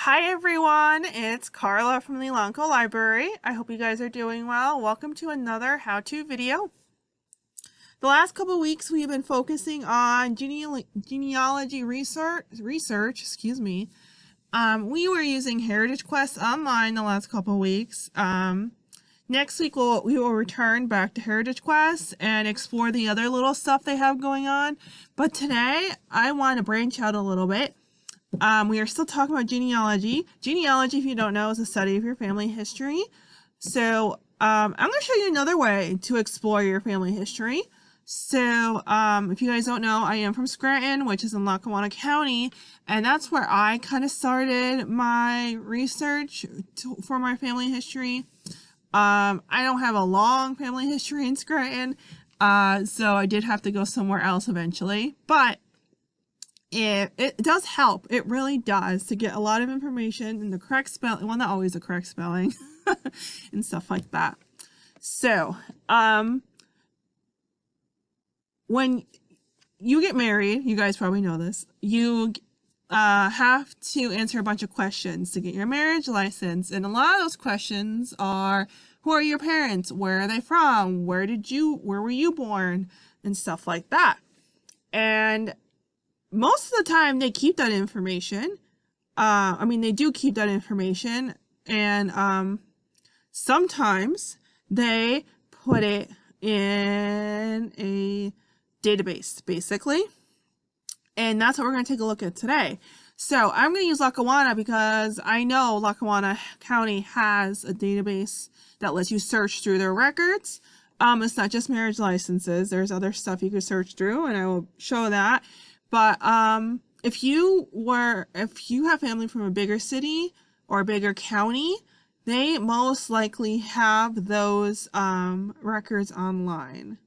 Hi everyone, it's Carla from the Elanco Library. I hope you guys are doing well. Welcome to another how-to video. The last couple of weeks we've been focusing on genealogy research. We were using Heritage Quest online the last couple of weeks. Next week we will return back to Heritage Quest and explore the other little stuff they have going on. But today I want to branch out a little bit. We are still talking about genealogy. Genealogy, if you don't know, is a study of your family history. So I'm going to show you another way to explore your family history. So if you guys don't know, I am from Scranton, which is in Lackawanna County, and that's where I kind of started my research for my family history. I don't have a long family history in Scranton, so I did have to go somewhere else eventually, but it does help. It really does, to get a lot of information and the correct spelling. Well, not always the correct spelling and stuff like that. So, when you get married, you guys probably know this, you have to answer a bunch of questions to get your marriage license. And a lot of those questions are, who are your parents? Where are they from? Where were you born? And stuff like that. And most of the time they keep that information. They do keep that information, and sometimes they put it in a database, basically. And that's what we're going to take a look at today. So I'm going to use Lackawanna because I know Lackawanna County has a database that lets you search through their records. It's not just marriage licenses. There's other stuff you could search through, and I will show that. But if you have family from a bigger city or a bigger county, they most likely have those records online.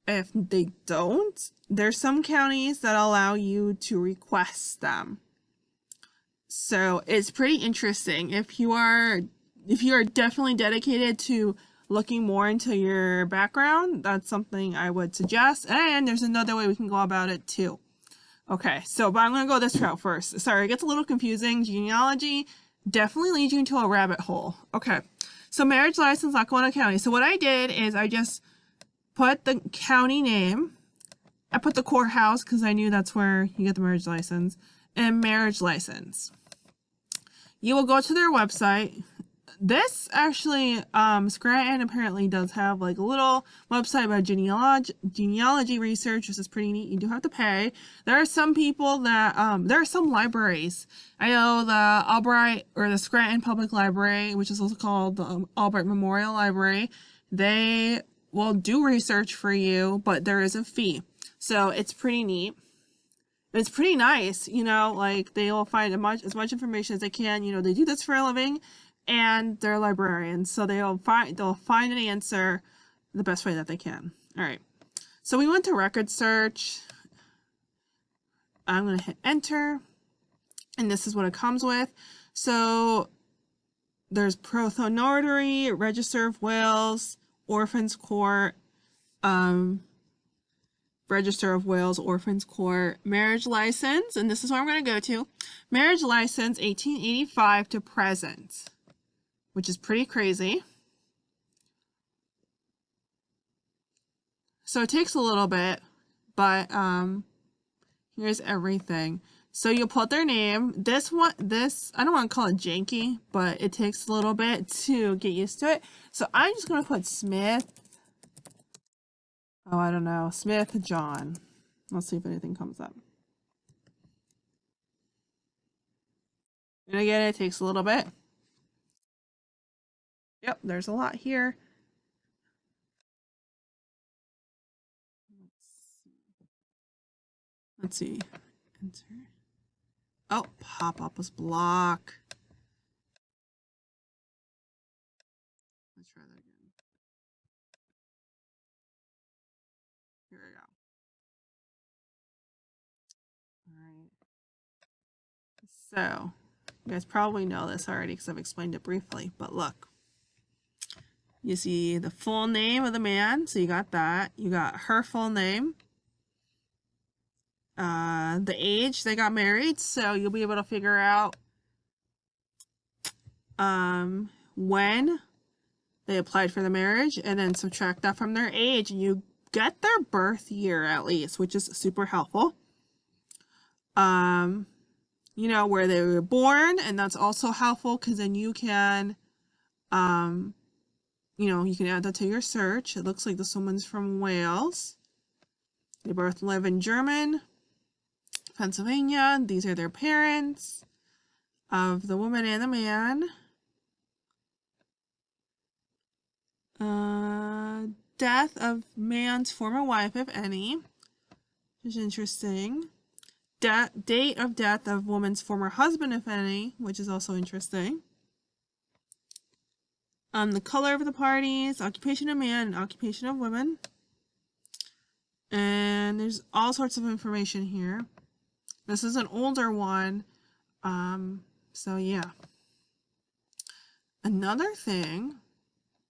If they don't, there's some counties that allow you to request them. So it's pretty interesting. If you are definitely dedicated to looking more into your background, that's something I would suggest. And there's another way we can go about it too. Okay, but I'm going to go this route first. Sorry, it gets a little confusing. Genealogy definitely leads you into a rabbit hole. Okay, so marriage license, Lackawanna County. So what I did is I just put the county name. I put the courthouse because I knew that's where you get the marriage license, and marriage license. You will go to their website. This actually, Scranton apparently does have like a little website about genealogy research. This is pretty neat. You do have to pay. There are some people that, there are some libraries. I know the Albright, or the Scranton Public Library, which is also called the Albright Memorial Library. They will do research for you, but there is a fee. So it's pretty neat. It's pretty nice, like they will find as much information as they can. They do this for a living. And they're librarians, so they'll find an answer the best way that they can. All right, so we went to record search. I'm going to hit enter, and this is what it comes with. So there's Prothonotary, Register of Wills, Orphans Court, Register of Wills, Orphans Court, marriage license, and this is what I'm going to go to. Marriage license 1885 to present, which is pretty crazy. So it takes a little bit, but here's everything. So you'll put their name. This, I don't want to call it janky, but it takes a little bit to get used to it. So I'm just going to put Smith. Oh, I don't know. Smith John. Let's see if anything comes up. And again, it takes a little bit. Yep, there's a lot here. Let's see. Enter. Oh, pop-up was block. Let's try that again. Here we go. All right. So, you guys probably know this already because I've explained it briefly, but look. You see the full name of the man, so you got that. You got her full name. The age they got married, so you'll be able to figure out when they applied for the marriage, and then subtract that from their age, and you get their birth year at least, which is super helpful. You know, where they were born, and that's also helpful because then you can, you know, you can add that to your search. It looks like this woman's from Wales. They both live in German, Pennsylvania. These are their parents of the woman and the man. Death of man's former wife, if any, which is interesting. Date of death of woman's former husband, if any, which is also interesting. The color of the parties, occupation of man and occupation of women. And there's all sorts of information here. This is an older one. So yeah. Another thing,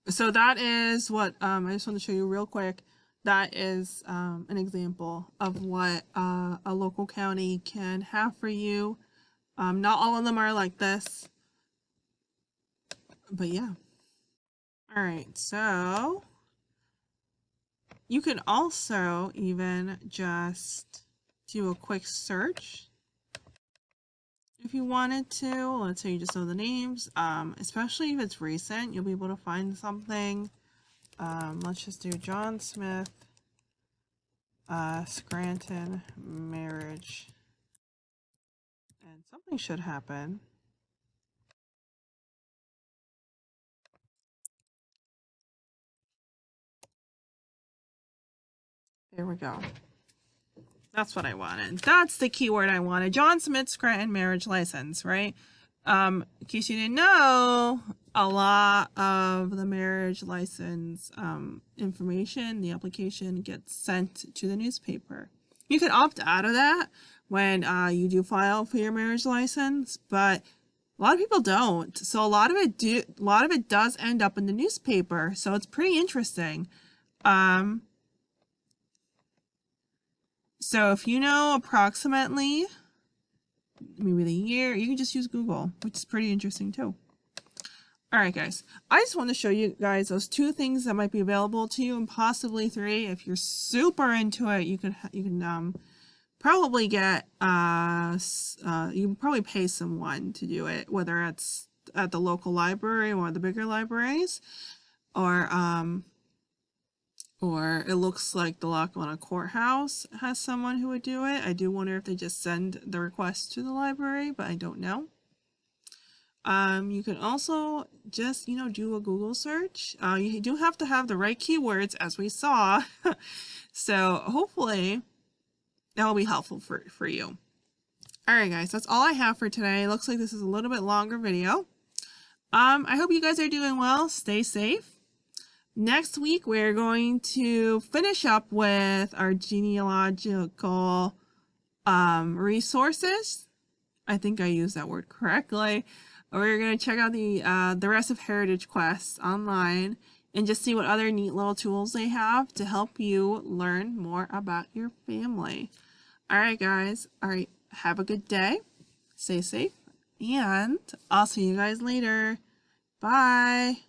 so that is what, I just want to show you real quick. That is an example of what a local county can have for you. Not all of them are like this, but yeah. All right, so you can also even just do a quick search if you wanted to. Let's say you just know the names, especially if it's recent, you'll be able to find something. Let's just do John Smith, Scranton marriage, and something should happen. There we go. That's what I wanted. That's the keyword I wanted. John Smith Scranton marriage license, right? In case you didn't know, a lot of the marriage license information, the application gets sent to the newspaper. You can opt out of that when you do file for your marriage license, but a lot of people don't. So a lot of it does end up in the newspaper. So it's pretty interesting. So if you know approximately maybe the year, you can just use Google, which is pretty interesting too. All right, guys, I just want to show you guys those 2 things that might be available to you, and possibly 3. If you're super into it, you can probably get you can probably pay someone to do it, whether it's at the local library or the bigger libraries, or it looks like the Lackawanna Courthouse has someone who would do it. I do wonder if they just send the request to the library, but I don't know. You can also just, you know, do a Google search. You do have to have the right keywords, as we saw. So hopefully that will be helpful for you. All right, guys, that's all I have for today. Looks like this is a little bit longer video. I hope you guys are doing well. Stay safe. Next week, we're going to finish up with our genealogical resources. I think I used that word correctly. We're going to check out the rest of Heritage Quest online and just see what other neat little tools they have to help you learn more about your family. All right, guys. All right. Have a good day. Stay safe. And I'll see you guys later. Bye.